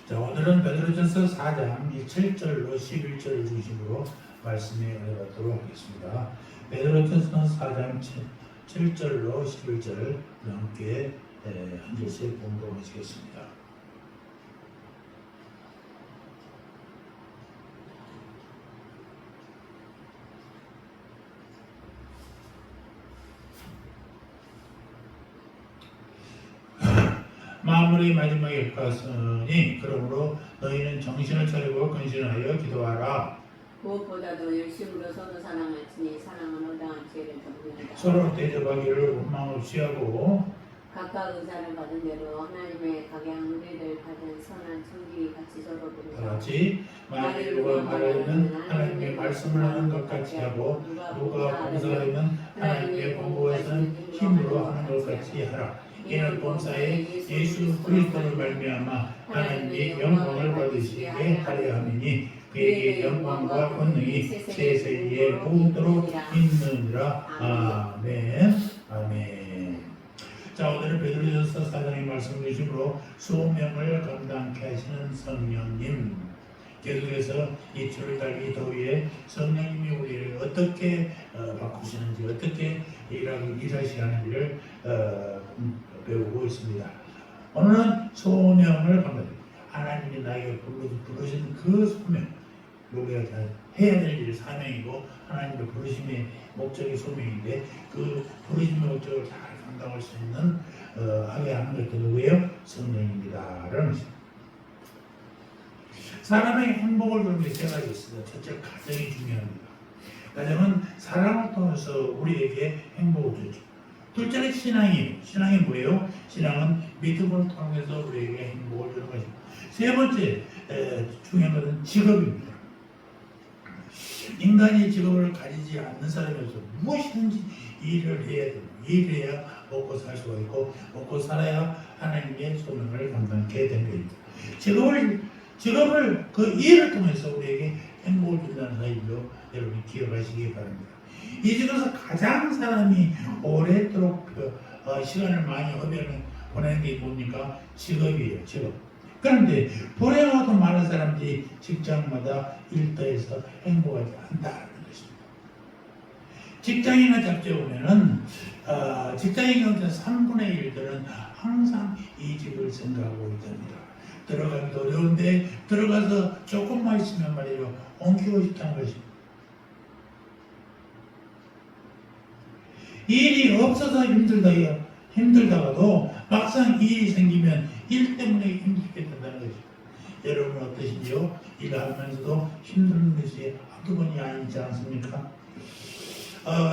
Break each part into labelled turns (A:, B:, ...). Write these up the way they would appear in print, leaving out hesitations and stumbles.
A: 자, 오늘은 베드로전서 4장 7절로 11절을 중심으로 말씀에 올려가도록 하겠습니다. 베드로전서 4장 7절로 11절 함께 한 절씩 공독하시겠습니다. 마무리 마지막에 가서니 그러므로 너희는 정신을 차리고 근신하여 기도하라.
B: 무엇보다도 열심으로 서로 사랑할지니 사랑은 허당한 죄를 덮는다.
A: 서로 대접하기를 원망 없이 하고
B: 각각 의사를 받은 대로 하나님의 각양 우리를 받은 선한 청지기 같이 서로
A: 다
B: 부르라.
A: 같이 만일 누가 말하려면 하나님의 말씀을 하는 것 같이 하고 누가 봉사하려면 하나님의 공부에서는 힘으로 하는 것 같이 하라. 이는 봉사에 예수 그리스도를 말미암아 하나님의 영광을 받으시게 하려 함이니 그에게 영광과 권능이 세세에 모두로 있느니라. 아멘. 아멘. 자, 오늘은 베드로전서 4장의 말씀 중심으로 소명을 감당케 하시는 성령님, 계속해서 이 7월달 이 더위에 성령님이 우리를 어떻게 바꾸시는지, 어떻게 일하시는지를 배우고 있습니다. 오늘은 소명을 감당합니다. 하나님이 나에게 부르신 그 소명, 우리가 해야 될 일, 사명이고 하나님의 부르심의 목적이 소명인데 그 부르심의 목적을 잘 감당할 수 있는 하게 하는 것도 누구예요? 성령입니다. 라는 것입니다. 사람의 행복을 주는 게 세 가지 있습니다. 첫째, 가정이 중요합니다. 가정은 사랑을 통해서 우리에게 행복을 주죠. 둘째는 신앙이에요. 신앙이 뭐예요? 신앙은 믿음을 통해서 우리에게 행복을 주는 것입니다. 세 번째 중요한 것은 직업입니다. 인간이 직업을 가지지 않는 사람에서 무엇이든지 일을 해야 됩니다. 일을 해야 먹고 살 수가 있고 먹고 살아야 하나님의 소명을 감당하게 된 겁니다. 직업을 그 일을 통해서 우리에게 행복을 준다는 사실로 여러분이 기억하시기 바랍니다. 이 중에서 가장 사람이 오랫도록 시간을 많이 보내는 게 뭡니까? 직업이에요. 직업. 그런데 불행하고 많은 사람들이 직장마다 일터에서 행복하지 않다는 것입니다. 직장이나 잡지에 보면은 직장인 경우는 3분의 1들은 항상 이직을 생각하고 있답니다. 들어가기도 어려운데 들어가서 조금만 있으면 말이에요, 옮기고 싶다는 것입니다. 일이 없어서 힘들다가도 막상 일이 생기면 일 때문에 힘들게 된다는 것이죠. 여러분 어떠신지요? 일하면서도 힘든 것이 한두 번이 아니지 않습니까?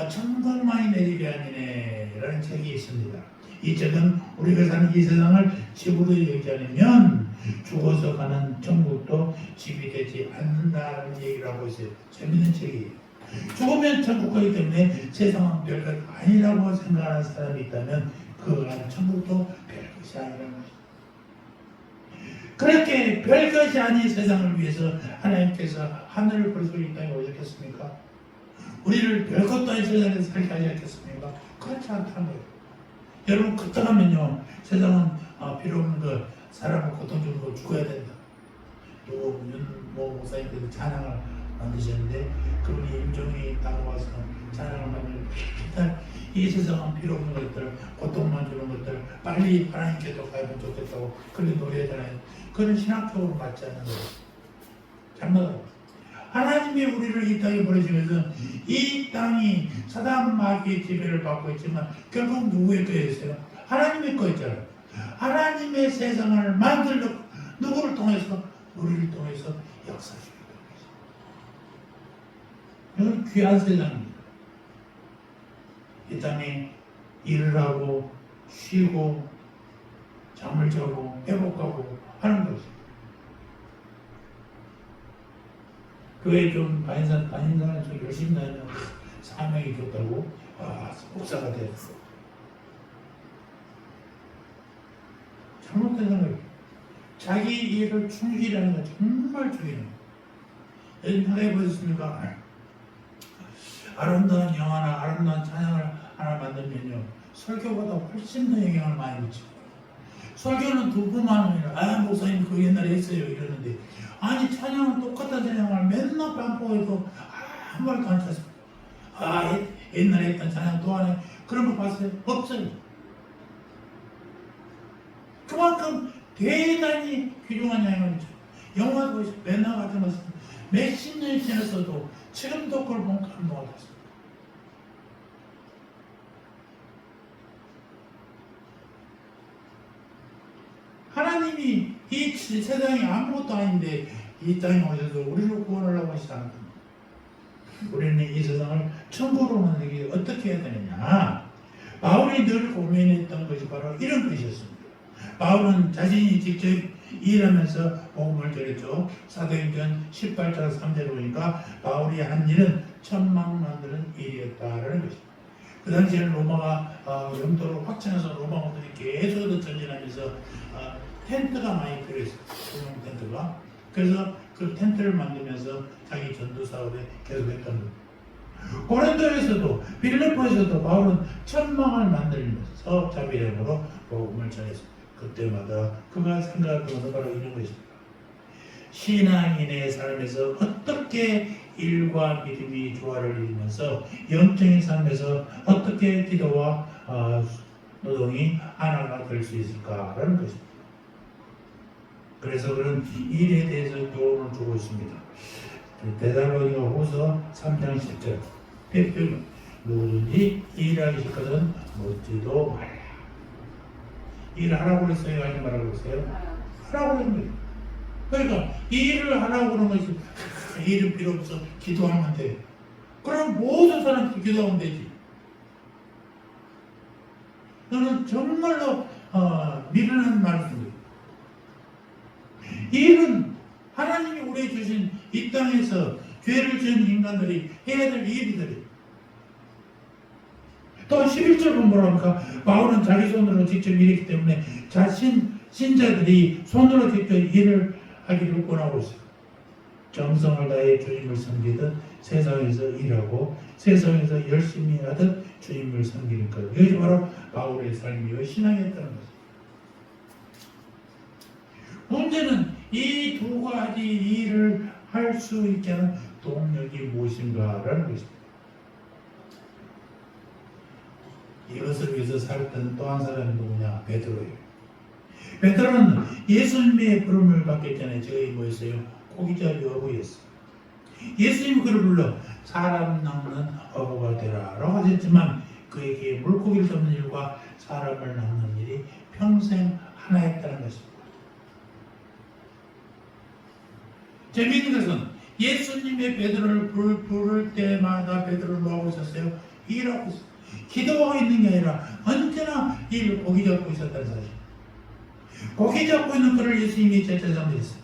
A: 천국만이 내 집이 아니네 라는 책이 있습니다. 이 책은 우리가 사는 이 세상을 집으로 여기지 않으면 죽어서 가는 천국도 집이 되지 않는다는 얘기를 하고 있어요. 재밌는 책이에요. 죽으면 천국 가기 때문에 세상은 별것 아니라고 생각하는 사람이 있다면 그 가는 천국도 별것이 아니라는 것입니다. 그렇게 별것이 아닌 세상을 위해서 하나님께서 하늘을 벌써 이 땅에 오셨겠습니까? 우리를 별것도 아닌 세상에서 살게 하지 않겠습니까? 그렇지 않다는 거예요. 여러분 그렇다면요, 세상은 필요 없는 거, 사람을 고통 주는 거 죽어야 된다. 또 윤모 목사님께서 찬양을 만드셨는데 그분이 임종이 따라와서 찬양을 만들면 이 세상은 필요 없는 것들, 고통만 주는 것들 빨리 하나님께서 가면 좋겠다고 그렇게 노래하잖아요. 그런 신학적으로 맞지 않는 거예요. 잘못하고 하나님이 우리를 이 땅에 보내시면서 이 땅이 사단 마귀의 지배를 받고 있지만 결국 누구의 거였어요? 하나님의 거였잖아요. 하나님의 세상을 만들려고 누구를 통해서? 우리를 통해서 역사하시고 이건 귀한 세상입니다. 이 땅에 일을 하고 쉬고 잠을 자고 회복하고 하는 것입니다. 교회 좀 다닌다면서 열심히 다니면 사명이 좋다고 목사가 됐어. 잘못된 생각이에요. 자기 일을 충실히 하는 건 정말 중요해요. 여러분 생각해 보셨습니까? 아름다운 영화나 아름다운 찬양을 하나 만들면요, 설교보다 훨씬 더 영향을 많이 미칩니다. 설교는 두 번만 하면 아 목사님 그거 옛날에 했어요 이러는데 아니 찬양은 똑같은 찬양을 맨날 반복해도 한 말도 안 찼어요. 아 옛날에 했던 찬양 또 하네. 그런 거 봤어요? 없어요. 그만큼 대단히 훌륭한 양이죠. 영화도 맨날 같은 것은 몇십 년이 지났어도 지금도 그걸 못하는 것 같았어요. 하나님이 이 세상이 아무것도 아닌데 이 땅에 오셔서 우리를 구원하려고 하시지 않습니다. 우리는 이 세상을 천국으로 만들기 어떻게 해야 되느냐. 바울이 늘 고민했던 것이 바로 이런 것이었습니다. 바울은 자신이 직접 일하면서 복음을 전했죠. 사도행전 18장 3절에 보니까 바울이 한 일은 천막 만드는 일이었다라는 것입니다. 그 당시에는 로마가 영토를 확장해서 로마군들이 계속 전진하면서 텐트가 많이 필요했어요. 소형 텐트가. 그래서 그 텐트를 만들면서 자기 전도 사업에 계속했던 겁니다. 고린도에서도 빌립보에서도 바울은 천막을 만들면서 자비력으로 복음을 전했습니다. 그때마다 그가 생각하는 것은 바로 이런 것입니다. 신앙인의 삶에서 어떻게 일과 믿음이 조화를 이루면서 영적인 삶에서 어떻게 기도와 노동이 하나가 될 수 있을까라는 것입니다. 그래서 그런 일에 대해서 교훈을 주고 있습니다. 데살로니가 후서 3장 10절 페필 누구든지 일하기 싫거든 묻지도 말라. 일하라고 그랬어요? 아니 말라고 그랬어요? 하라고 그런 거예요. 그러니까 일을 하라고 그러는 것이 일은 필요 없어 기도하면 돼. 그럼 모든 사람들이 기도하면 되지. 저는 정말로 미련한 말씀입니다. 일은 하나님이 우리에 주신 이 땅에서 죄를 지은 인간들이 해야 될 일이들이. 또 11절 보면 뭐랍니까? 바울은 자기 손으로 직접 일했기 때문에 신자들이 손으로 직접 일을 하기를 권하고 있어요. 정성을 다해 주님을 섬기듯 세상에서 일하고 세상에서 열심히 하듯 주님을 섬기는 것. 이것이 바로 바울의 삶이요 신앙이었다는 것입니다. 문제는 이 두 가지 일을 할 수 있게 하는 동력이 무엇인가라는 것입니다. 이것을 위해서 살던 또 한 사람이 누구냐? 베드로예요. 베드로는 예수님의 부름을 받기 전에 저희 뭐였어요? 고기잡이 어부였어요. 예수님이 그를 불러 사람 낚는 어부가 되라 라고 하셨지만 그에게 물고기를 잡는 일과 사람을 낚는 일이 평생 하나였다는 것입니다. 재미있는 것은 예수님의 베드로를 부를 때마다 베드로를 뭐하고 있었어요? 일하고 있었어요. 기도하고 있는 게 아니라 언제나 고기 잡고 있었다는 사실. 고기 잡고 있는 그를 예수님이 제자장되셨어요.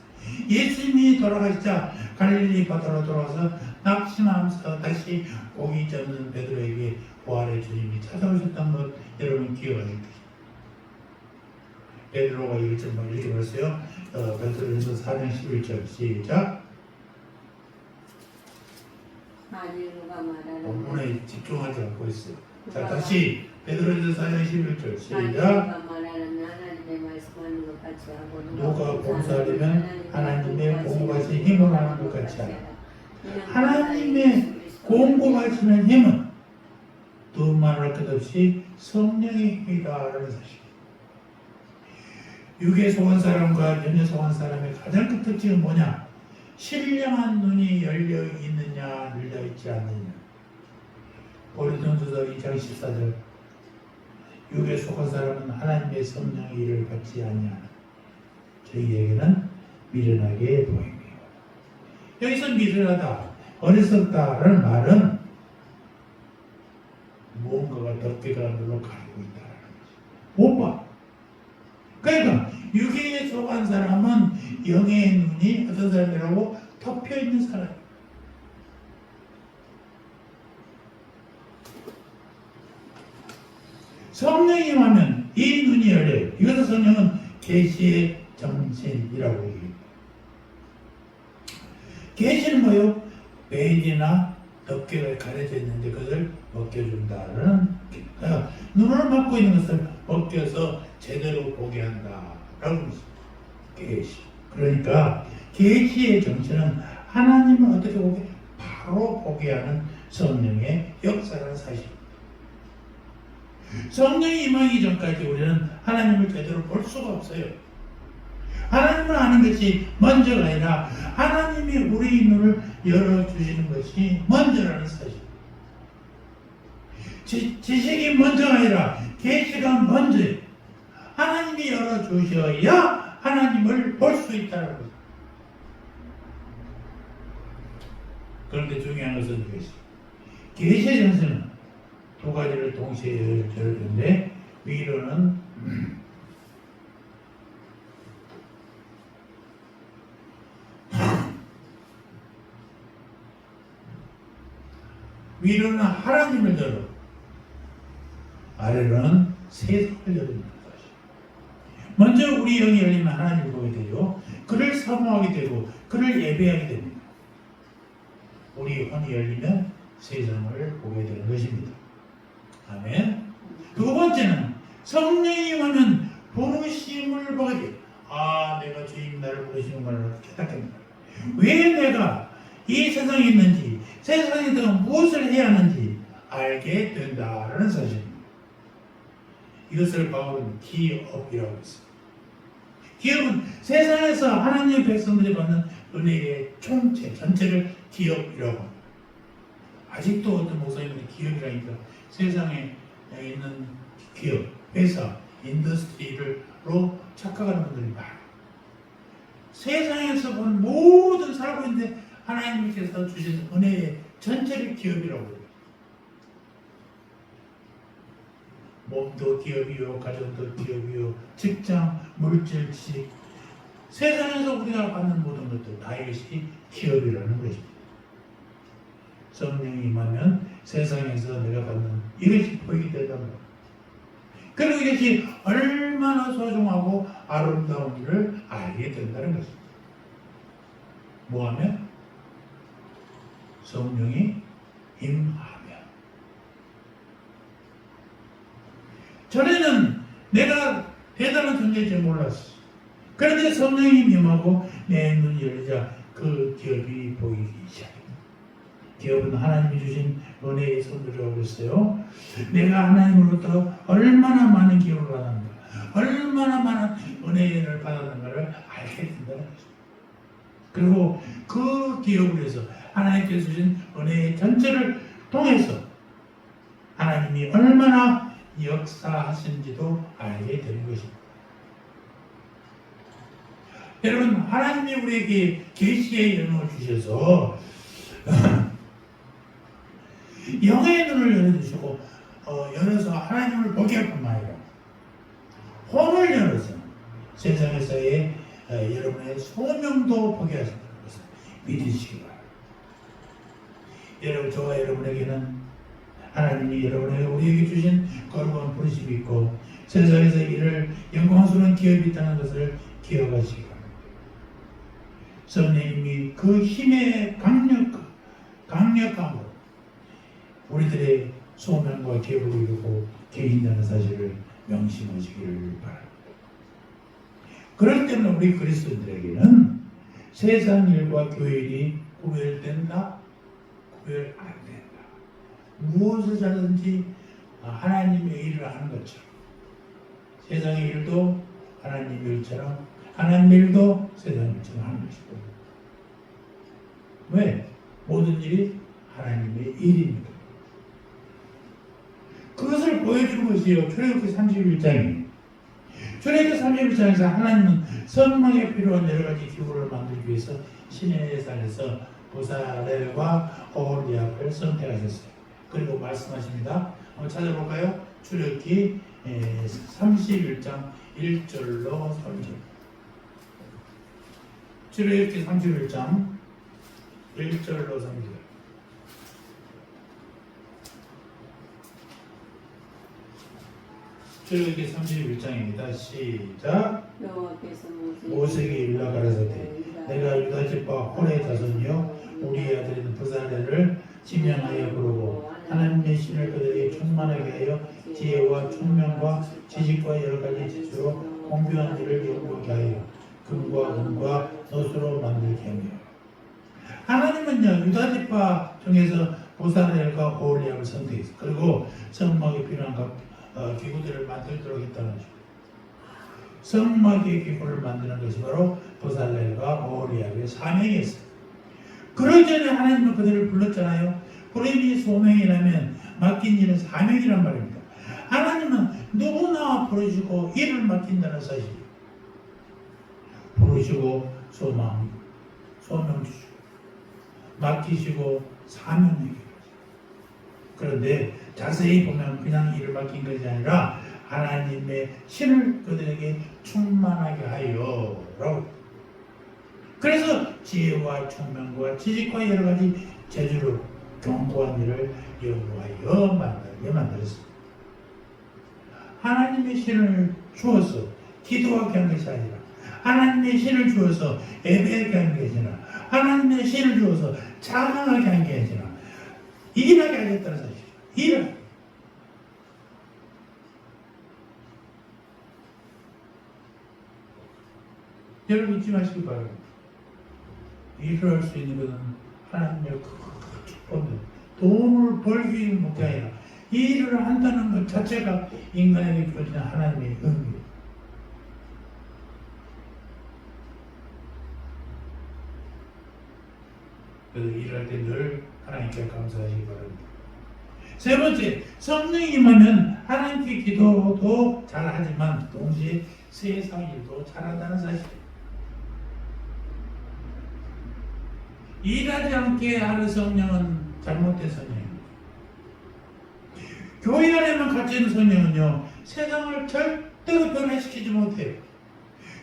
A: 예수님이 돌아가시자 갈릴리 바다로 돌아와서 낙심하면서 다시 고기 잡는 베드로에게 부활의 주님이 찾아오셨다는 것 여러분 기억하십니까? 베드로가 이렇게 말했어요. 베드로에서 4장 11절 시작. 본문에 집중하지 않고 있어요. 자 다시 베드로에서 4장 11절 시작. 누가 봉사하려면 하나님의 공급하신 힘을 하는 것 같이 하라. 하나님의 공급하시는 힘은 두말할 것 없이 성령의 힘이다라는 사실. 육에 속한 사람과 영에 속한 사람의 가장 큰 특징은 뭐냐? 신령한 눈이 열려 있느냐 열려 있지 않느냐. 고린도전서 2장 14절 육에 속한 사람은 하나님의 성령의 일을 받지 아니하나 저희에게는 미련하게 보입니다. 여기서 미련하다, 어리석다라는 말은 무언가가 덮개가 눈을 가리고 있다는 거지. 못 봐. 그러니까 육에 속한 사람은 영의 눈이 어떤 사람이라고 덮여 있는 사람. 성령이 임하면 이 눈이 열려요. 이것을 성령은 계시의 정신이라고 얘기합니다. 계시는 뭐요? 베일이나 덮개가 가려져 있는데 그것을 벗겨준다는. 그러니까 눈을 막고 있는 것을 벗겨서 제대로 보게 한다라고 계시. 그러니까 계시의 정체는 하나님을 어떻게 보게 바로 보게 하는 성령의 역사라는 사실. 성령이 임하기 전까지 우리는 하나님을 제대로 볼 수가 없어요. 하나님을 아는 것이 먼저가 아니라 하나님이 우리 눈을 열어주시는 것이 먼저라는 사실. 지식이 먼저가 아니라 계시가 먼저예요. 하나님이 열어주셔야 하나님을 볼 수 있다는 거죠. 그런데 중요한 것은 이것이 계시의 전서는 두 가지를 동시에 열었는데 위로는 위로는 하나님을 열어 아래로는 세상을 열어주는 것이. 먼저 우리 영이 열리면 하나님을 보게 되죠. 그를 사모하게 되고 그를 예배하게 됩니다. 우리 혼이 열리면 세상을 보게 되는 것입니다. 아멘. 두 번째는 성령이 임하면 부르심을 보게 돼요. 아, 내가 주님 나를 부르시는구나 깨닫게 됩니다. 왜 내가 이 세상에 있는지, 세상에서 무엇을 해야 하는지 알게 된다라는 사실입니다. 이것을 바울은 기업이라고 했습니다. 기업은 세상에서 하나님의 백성들이 받는 은혜의 총체, 전체를 기업이라고 합니다. 아직도 어떤 목사님들이 기업이라니까 세상에 있는 기업, 회사, 인더스트리로 착각하는 분들이 많아요. 세상에서 본 모든 살고 있는데 하나님께서 주신 은혜의 전체를 기업이라고 해요. 몸도 기업이요, 가정도 기업이요, 직장, 물질, 지식. 세상에서 우리가 받는 모든 것들 다 이것이 기업이라는 것입니다. 성령이 임하면 세상에서 내가 받는 이것이 보이게 된답니다. 그리고 이것이 얼마나 소중하고 아름다운지를 알게 된다는 것입니다. 뭐하면? 성령이 임하면. 전에는 내가 대단한 존재인지 몰랐어. 그런데 성령이 임하고 내 눈이 열리자 그 기업이 보이기 시작합니다. 기업은 하나님이 주신 은혜의 선물이라고 그랬어요. 내가 하나님으로부터 얼마나 많은 기업을 받았는가, 얼마나 많은 은혜를 받았는가를 알게 된다는 거죠. 그리고 그 기업을 해서 하나님께서 주신 은혜의 전체를 통해서 하나님이 얼마나 역사하신지도 알게 되는 것입니다. 여러분, 하나님이 우리에게 계시의 영을 주셔서 영의 눈을 열어주시고 열어서 하나님을 보게 할 뿐만 아니라 혼을 열어서 세상에서의 여러분의 소명도 보게 하신다는 것을 믿으시기 바랍니다. 여러분, 저와 여러분에게는 하나님이 여러분에게 우리에게 주신 거룩한 부르심이 있고 세상에서 이를 영광스러운 기업이 있다는 것을 기억하시기 바랍니다. 성령님이 그 힘의 강력함으로 우리들의 소명과 기업을 이루고 계신다는 사실을 명심하시기를 바랍니다. 그렇기 때문에 우리 그리스도인들에게는 세상 일과 교회 일이 구별된다? 구별 안 된다. 무엇을 하든지 하나님의 일을 하는 것처럼 세상의 일도 하나님의 일처럼 하나님의 일도 세상의 일처럼 하는 것이고 왜? 모든 일이 하나님의 일입니다. 그것을 보여주는 것이요 출애굽기 31장이에요. 출애굽기 31장에서 하나님은 성막에 필요한 여러 가지 기구를 만들기 위해서 시내의 산에서 보살과 오홀리압을 선택하셨어요. 그리고 말씀하십니다. 한번 찾아볼까요? 출애굽기 31장 1절로 3절. 출애굽기 31장 1절로 3절. 출애굽기 31장입니다. 시작. 모세에게 일러 가라사대 내가 유다 집과 홀의 자손이요 우리 아들인 부살레를 지명하여 부르고 하나님의 신을 그들에게 충만하게 하여 지혜와 총명과 지식과 여러 가지 지식으로 공평한 일을 연구하게 하여 금과 은과 노수로 만들게 하며 하나님은요 유다지파 중에서 보살엘과 오홀리압을 선택했어요. 그리고 성막에 필요한 기구들을 만들도록 했다는 거죠. 성막의 기구를 만드는 것이 바로 보살엘과 오홀리압의 사명이었어요. 그러기 전에 하나님은 그들을 불렀잖아요. 부름이 소명이라면 맡긴 일은 사명이란 말입니다. 하나님은 누구나 부르시고 일을 맡긴다는 사실이에요. 부르시고 소명 주시고 맡기시고 사명이에요. 그런데 자세히 보면 그냥 일을 맡긴 것이 아니라 하나님의 신을 그들에게 충만하게 하여 라고. 그래서 지혜와 총명과 지식과 여러 가지 재주로 견고한 일을 연구하여 만들었습니다. 하나님의 신을 주어서 기도하게 한 것이 아니라 하나님의 신을 주어서 예배하게 한 것이 아니라 하나님의 신을 주어서 찬양하게 한 게 아니라 일하게 하겠다는 사실이에요. 일을. 여러분 잊지 마시기 바랍니다. 일을 할 수 있는 것은 하나님의 큰 축복입니다. 돈을 벌기 위한 목적이 아니라 일을 한다는 것 자체가 인간에게 주어지는 하나님의 은혜입니다. 그래서 일할 때 늘 하나님께 감사하시기 바랍니다. 세 번째, 성령이 임하면 하나님께 기도도 잘하지만 동시에 세상 일도 잘한다는 사실. 일하지 않게 하는 성령은 잘못된 성령입니다. 교회 안에만 갇혀 있는 성령은요, 세상을 절대로 변화시키지 못해요.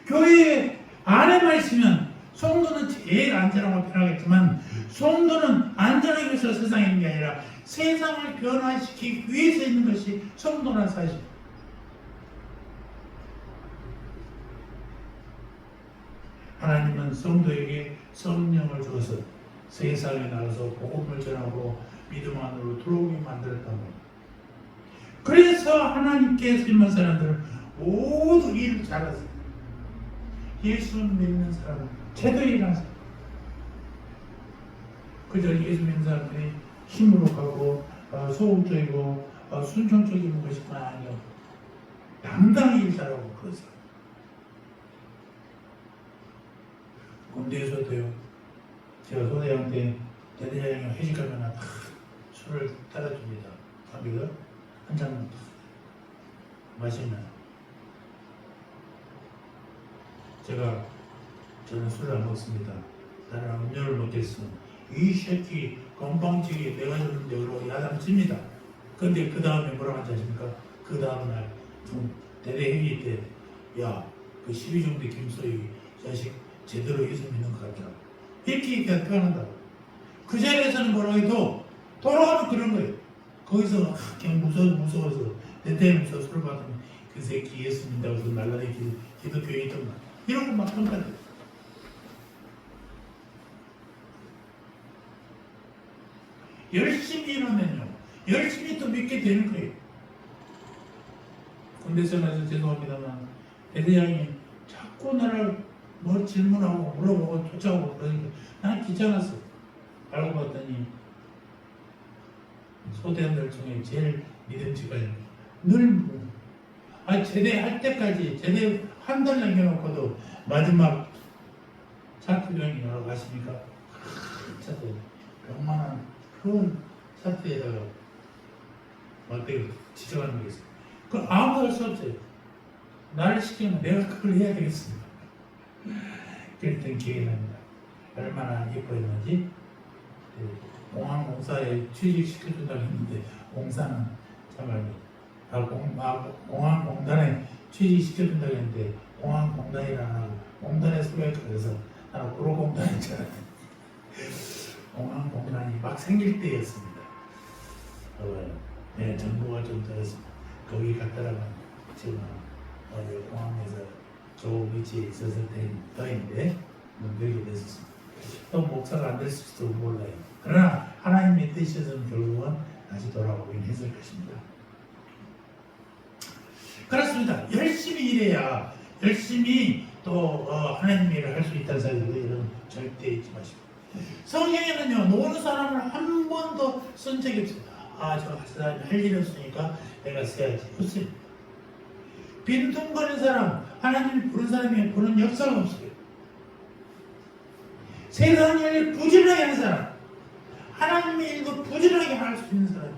A: 교회 안에만 있으면 성도는 제일 안전하고 편하겠지만 성도는 안전하기 위해서 세상에 있는 게 아니라 세상을 변화시키기 위해서 있는 것이 성도라는 사실. 하나님은 성도에게 성령을 주어서 세상에 나가서 복음을 전하고 믿음 안으로 들어오게 만들었단 말입니다. 그래서 하나님께 쓰임받은 사람들은 모두 일을 잘했어요. 예수 믿는 사람은 제대로 일하는 사람. 그저 예수 믿는 사람들이 힘으로 가고 소극적이고 순종적인 것이만 아니라 당당히 일 잘하고 그런 사람. 군대에서도요. 제가 소대장 때 대대장이 회식하면 다 술을 따라줍니다. 갑니다. 한 잔 마시면 저는 술을 안 먹습니다. 나는 음료를 먹겠어. 이 새끼 건방지게 내가 줬는데 그러고 야단칩니다. 근데 그 다음에 뭐라고 하지 아십니까? 그 다음날 좀 대대회의 때 야, 그 12중대 김소희 자식 제대로 예수 믿는 것 같더라. 이렇게 표현한다고. 그 자리에서는 뭐라고 해도 돌아가면 그런 거예요. 거기서 그냥 무서워서 대대에 무서워 술 받으면 그 새끼 예수 믿는다고 해서 날라다니는 기독교에 있던 거 이런 거 막 평가돼요. 열심히 일하면요. 열심히 또 믿게 되는 거예요. 군대에서 죄송합니다만 대대장이 자꾸 나를 뭐 질문하고 물어보고 쫓아오고 그러니까 난 귀찮았어. 알고 봤더니 소대원들 중에 제일 믿음직한 늘 제대할 때까지 제대 한 달 남겨놓고도 마지막 차트병이 여러 가십니까? 차트 병만한 큰 차트에다가 막대기 지적하는 게 있어요. 그걸 아무도 할 수 없어요. 나를 시키면 내가 그걸 해야 되겠습니다. 그랬던 기억이 납니다. 얼마나 예뻐했는지 공항공사에 취직시켜준다고 했는데 공사는 정말 공항공단에 취직시켜준다고 했는데 공항공단이라는 공단에 소개해서 나는 구로공단인 줄 알았는데 공항공단이 막 생길 때였습니다. 네, 정보가 좀 들어서 거기 갔다라면 지금 공항에서 좋은 위치에 있었을 때인데 여기 됐었습니다. 또 목사가 안 됐을지도 몰라요. 그러나 하나님의 뜻이었으면 결국은 다시 돌아오긴 했을 것입니다. 그렇습니다. 열심히 일해야 열심히 또 하나님의 일을 할 수 있다는 사실을 여러분 절대 잊지 마시고, 성경에는요 노는 사람을 한 번도 쓴 적이 없습니다. 저 사람이 할 일이 없으니까 내가 써야지. 없습니다. 빈둥거리는 사람, 하나님이 부른 사람이 부른 역사가 없어요. 세상 일을 부지런하게 하는 사람, 하나님의 일도 부지런하게 할 수 있는 사람,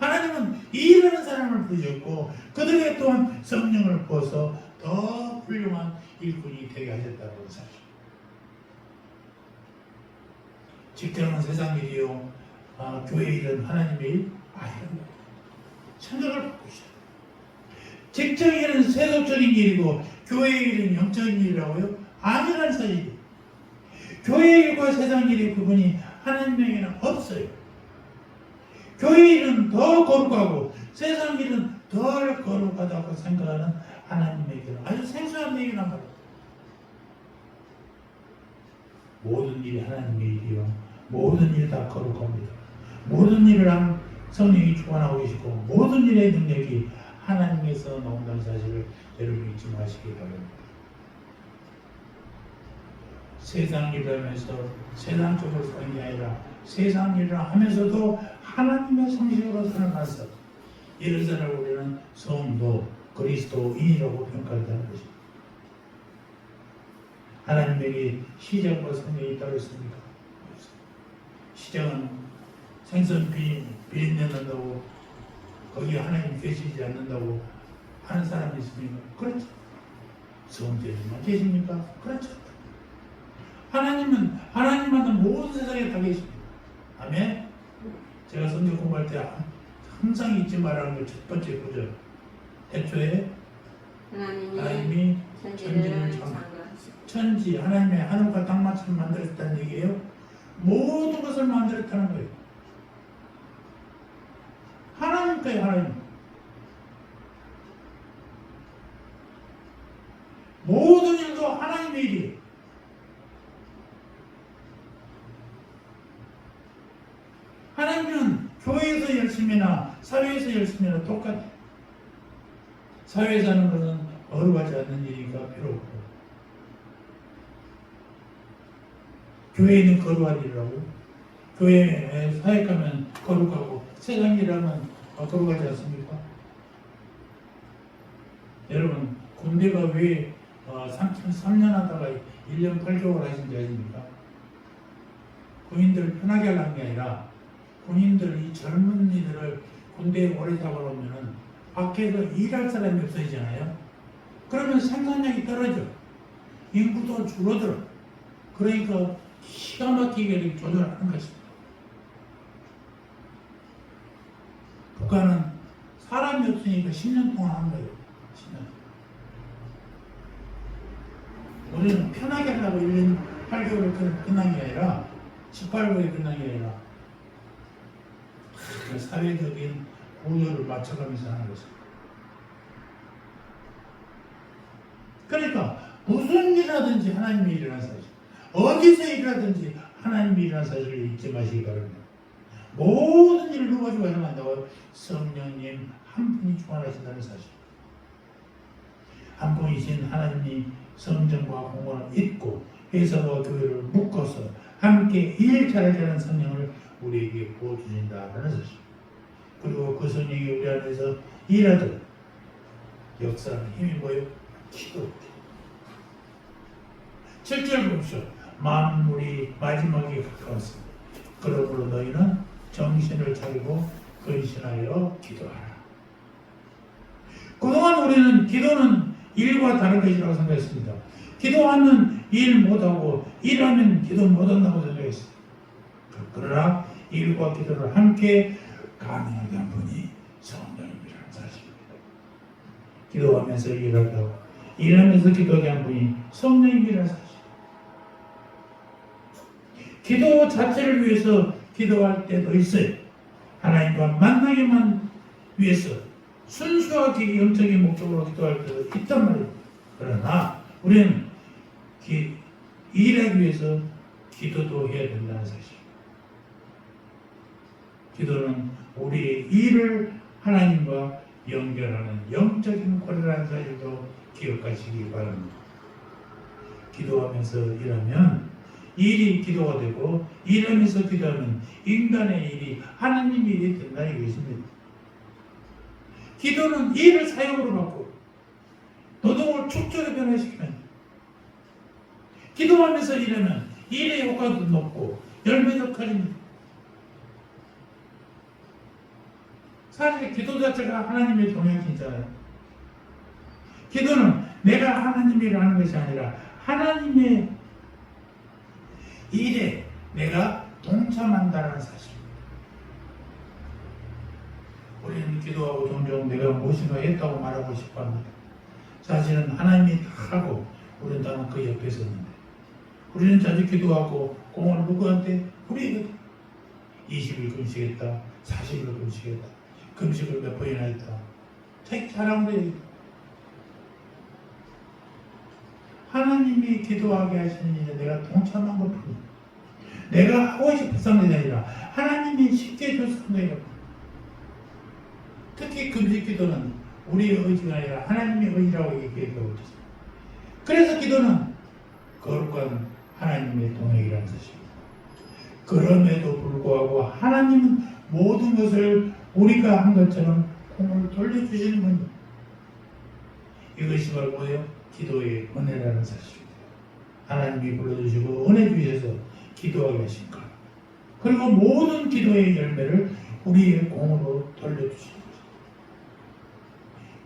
A: 하나님은 일하는 사람을 부르셨고 그들에게 또한 성령을 부어서 더 훌륭한 일꾼이 되게 하셨다는 사실. 직장은 세상 일이요, 교회 일은 하나님의 일 아니라는 생각을 바꾸시죠. 직장 일은 세속적인 일이고 교회 일은 영적인 일이라고요? 아니라는 사실이에요. 교회 일과 세상 일의 구분이 하나님에게는 없어요. 교회 일은 더 거룩하고 세상 일은 덜 거룩하다고 생각하는 하나님에게는 아주 생소한 얘기란 말이에요. 모든 일이 하나님의 일이요, 모든 일이 다 거룩합니다. 모든 일을 하는 성령이 주관하고 계시고 모든 일의 능력이 하나님께서 나온다는 사실을 여러분 잊지 마시기 바랍니다. 세상 일을 하면서 세상적으로 사는 게 아니라 세상 일을 하면서도 하나님의 성식으로 사는 것을, 이런 사람을 우리는 성도, 그리스도인이라고 평가한다는 것입니다. 하나님에게 시작과 성령이 따로 있습니까? 시작은 생선 비린내난다고 거기에 하나님 계시지 않는다고 하는 사람이 있습니까? 그렇죠. 성도님만 계십니까? 그렇죠. 하나님만은 모든 세상에 다 계십니다. 아멘. 제가 성경 공부할 때 항상 잊지 말라는 게 첫 번째 구절. 태초에 하나님이 천지를 천지, 하나님의 하늘과 땅만을 만들었다는 얘기예요. 모든 것을 만들었다는 거예요. 하나님께요, 하나님. 모든 일도 하나님의 일이에요. 하나님은 교회에서 열심히나 사회에서 열심히나 똑같아요. 사회에서 하는 것은 어려워하지 않는 일이니까 필요 없고, 교회에는 거룩한 일이라고. 교회에 사회 가면 거룩하고 세상 일하면 거룩하지 않습니까? 여러분, 군대가 왜 3년 하다가 1년 8개월 하신지 아십니까? 군인들을 편하게 하려는 게 아니라, 군인들, 이 젊은이들을 군대에 오래 잡아놓으면 밖에서 일할 사람이 없어지잖아요. 그러면 생산력이 떨어져. 인구도 줄어들어. 그러니까 기가 막히게 조절하는 것입니다. 북한은 사람이 없으니까 10년 동안 한 거예요. 10년. 우리는 편하게 하려고 1년 8개월에 끝난 게 아니라 18개월에 끝난 게 아니라 사회적인 구조를 맞춰가면서 하는 것입니다. 그러니까 무슨 일이라든지 하나님의 일이라는 사실, 어디서 일하든지 하나님의 일이라는 사실을 잊지 마시기 바랍니다. 모든 일을 누가 주관한다고? 성령님 한 분이 주관하신다는 사실. 한 분이신 하나님이 성전과 공원을 잇고 회사와 교회를 묶어서 함께 일 잘하자는 성령을 우리에게 부어주신다는 사실. 그리고 그 성령이 우리 안에서 일하듯 역사하는 힘이 뭐예요? 기도. 7절 보십시오. 만물이 마지막에 가까웠습니다. 그러므로 너희는 정신을 차리고 근신하여 기도하라. 그동안 우리는 기도는 일과 다른 것이라고 생각했습니다. 기도하면 일 못하고 일하면 기도 못한다고 생각했습니다. 그러나 일과 기도를 함께 가능하게 한 분이 성령님이라는 사실입니다. 기도하면서 일하고 일하면서 기도하게 한 분이 성령님이라는 사실. 기도 자체를 위해서 기도할 때도 있어요. 하나님과 만나기만 위해서 순수하게 영적인 목적으로 기도할 때도 있단 말이에요. 그러나 우리는 일하기 위해서 기도도 해야 된다는 사실. 기도는 우리의 일을 하나님과 연결하는 영적인 고리라는 사실도 기억하시기 바랍니다. 기도하면서 일하면 일이 기도가 되고 일하면서 기도하면 인간의 일이 하나님의 일이 된다 이것입니다. 기도는 일을 사역으로 바꾸고 노동을 축적에 변화시키면 기도하면서 일하면 일의 효과도 높고 열매도 커집니다. 사실 기도 자체가 하나님의 동역이잖아요. 기도는 내가 하나님의 일을 하는 것이 아니라 하나님의 일에 내가 동참한다는 사실입니다. 우리는 기도하고 종종 내가 무엇인가 했다고 말하고 싶어합니다. 사실은 하나님이 다 하고 우리는 다만 그 옆에 있었는데 우리는 자주 기도하고 공을 누구한테? 우리에게 20일 금식했다 40일 금식했다 금식을 몇 번이나 했다 자랑을 해야 하나님이 기도하게 하시는 일에 내가 동참한 것 뿐입니다. 내가 하고 싶어서 게 아니라 하나님이 쉽게 해줘서 한 거예요. 특히 금식 기도는 우리의 의지가 아니라 하나님의 의지라고 얘기하고 있습니다. 그래서 기도는 거룩한 하나님의 동역이라는 사실입니다. 그럼에도 불구하고 하나님은 모든 것을 우리가 한 것처럼 공을 돌려주시는 겁니다. 이것이 바로 뭐예요? 기도의 은혜라는 사실입니다. 하나님이 불러주시고 은혜 주셔서 기도하게 하신 것. 그리고 모든 기도의 열매를 우리의 공으로 돌려주시는 것입니다.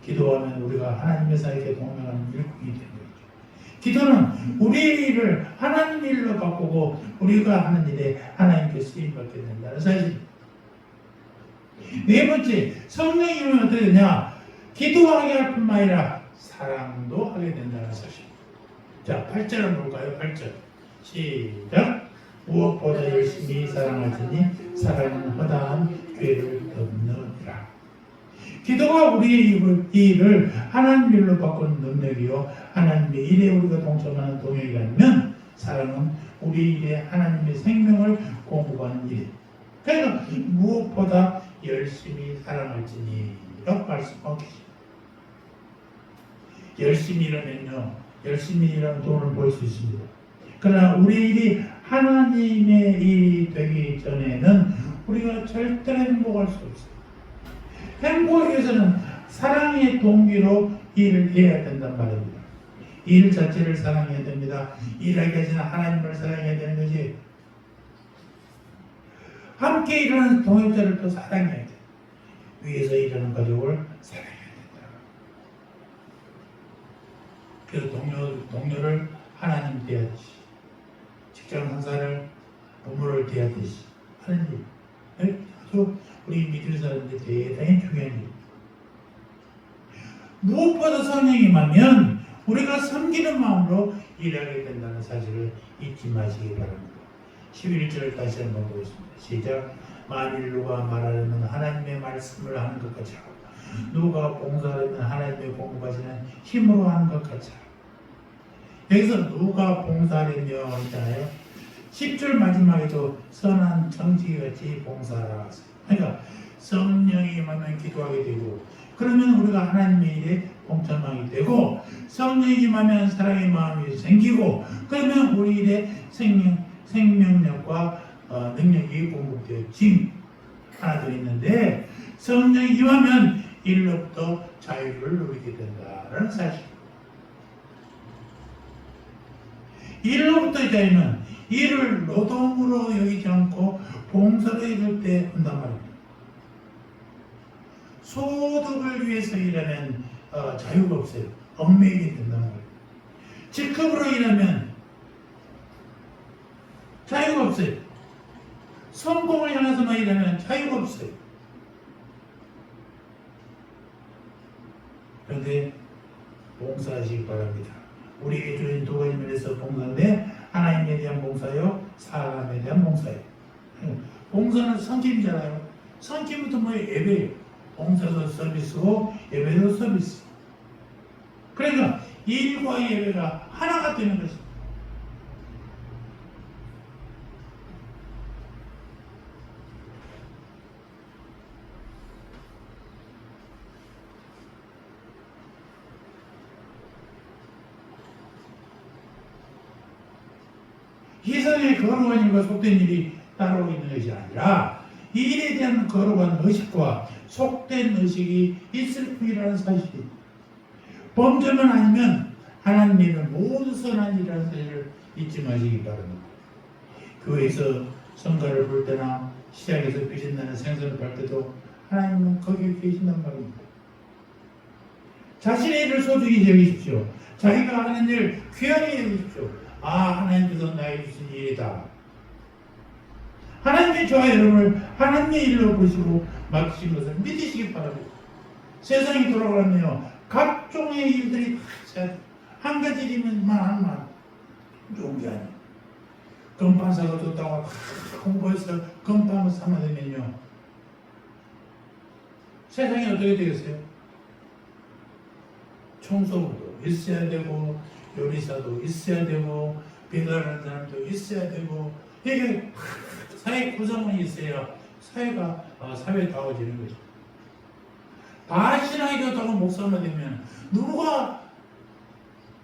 A: 기도하면 우리가 하나님의 사이에 동행하는 일꾼이 되는 거죠. 기도는 우리의 일을 하나님의 일로 바꾸고 우리가 하는 일에 하나님께 쓰임받게 된다는 사실입니다. 네 번째, 성령이면 어떻게 되냐? 기도하게 할 뿐만 아니라 사랑도 하게 된다는 사실입니다. 자, 8절을 볼까요? 8절. 시작. 무엇보다 열심히 사랑하시니 사랑은 허다한 죄를 덮느니라. 기도가 우리의 일을 하나님 일로 바꾸는 능력이요 하나님의 일에 우리가 동참하는 동역이 아니면 사랑은 우리 일에 하나님의 생명을 공급하는 일. 그러니까 무엇보다 열심히 사랑할지니 라고 말씀하고 계십니다. 열심히 일하면요 열심히 일하는 돈을 벌 수 있습니다. 그러나 우리 일이 하나님의 일이 되기 전에는 우리가 절대로 행복할 수 없어요. 행복하기 위해서는 사랑의 동기로 일을 해야 된단 말입니다. 일 자체를 사랑해야 됩니다. 일하기 위해서는 하나님을 사랑해야 되는 것이 함께 일하는 동역자를 또 사랑해야 돼요. 위에서 일하는 가족을 사랑해야 된다. 그 동료를 하나님 대하듯이 직장 상사를 부모를 대하듯이 하는 일. 아주 우리 믿을 사람들 대단히 중요한 일. 무엇보다 성령이 임하면 우리가 섬기는 마음으로 일하게 된다는 사실을 잊지 마시기 바랍니다. 11절 다시 한번 보겠습니다. 시작. 만일 누가 말하려면 하나님의 말씀을 하는 것 같이 하고 누가 봉사하려면 하나님의 공급하시는 힘으로 하는 것 같이 하고. 여기서 누가 봉사하려면 있잖아요. 10절 마지막에도 선한 청지기같이 봉사하라. 그러니까 성령이 임하면 기도하게 되고 그러면 우리가 하나님의 일에 동참하게 되고 성령이 임하면 사랑의 마음이 생기고 그러면 우리 일에 생명력과 능력이 공급되어짐 하나 더 있는데 성령이 임하면 일로부터 자유를 누리게 된다는 사실. 일로부터 자유는 일을 노동으로 여기지 않고 봉사로 해줄 때 한단 말입니다. 소득을 위해서 일하면 자유가 없어요. 얽매이게 된단 말이에요. 직급으로 일하면 자유가 없어요. 성공을 향해서만 일하면 자유가 없어요. 그런데 봉사하시기 바랍니다. 우리에게 주신 두 가지 면에서 봉사인데 하나님에 대한 봉사요, 사람에 대한 봉사요. 봉사는 성김이잖아요. 성김부터 뭐 예배예요. 봉사도 서비스고 예배도 서비스. 그러니까 일과 예배가 하나가 되는 것입니다. 이성의 거룩한 일과 속된 일이 따로 있는 것이 아니라 이 일에 대한 거룩한 의식과 속된 의식이 있을 뿐이라는 사실이 범죄만 아니면 하나님은 모두 선한 일이라는 사실을 잊지 마시기 바랍니다. 교회에서 성가를 볼 때나 시작에서 비신나는 생선을 볼 때도 하나님은 거기에 계신단 말입니다. 자신의 일을 소중히 여기십시오. 자기가 하는 일 귀하게 여기십시오. 하나님께서 나에게 주신 일이다. 하나님의 저와 여러분을 하나님의 일로 보시고 맡기신 것을 믿으시기 바랍니다. 세상이 돌아가면요 각종의 일들이 한 가지 일이면 하나만 좋은 게 아니에요. 건판사가 뒀다고 공부해서 건판을 삼아내면요 세상이 어떻게 되겠어요? 청소부도 있어야 되고 요리사도 있어야 되고 배달하는 사람도 있어야 되고 이게 사회 구성원이 있어야 사회가 사회다워지는 거죠. 다 신앙이 좋다고 목사만 되면 누가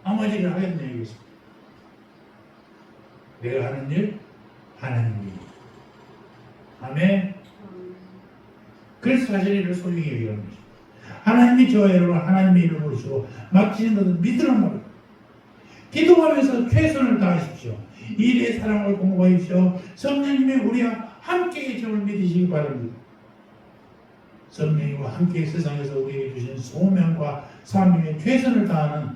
A: 나머지 일을 하겠냐 이것입니다. 내가 하는 일 하나님이 아멘. 그래서 자신의 일을 소중히 여기는 것입니다. 하나님이 저와 여러분 하나님의 일을 보시고 맡기는 것을 믿으란 말입니다. 기도하면서 최선을 다하십시오. 이 일의 사랑을 공부하십시오. 성령님이 우리와 함께 계심을 믿으시기 바랍니다. 성령님과 함께 세상에서 우리에게 주신 소명과 사명에 최선을 다하는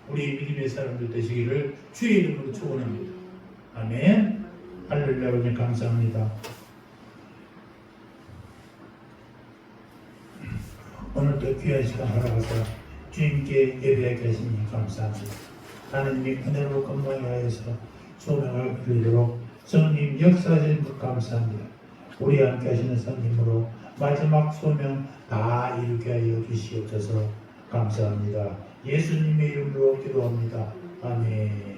A: 우리 믿음의 사람들 되시기를 주의 이름으로 축원합니다. 아멘. 할렐루야. 오늘 감사합니다. 오늘도 귀한 시간 허락하사 주님께 예배하게 하시니 감사합니다. 하나님이 은혜로 건강하게 하여서 소명을 이루도록 성령 역사하시는 것 감사합니다. 우리 함께 하시는 성령으로 마지막 소명 다 이루게 하여 주시옵소서. 감사합니다. 예수님의 이름으로 기도합니다. 아멘.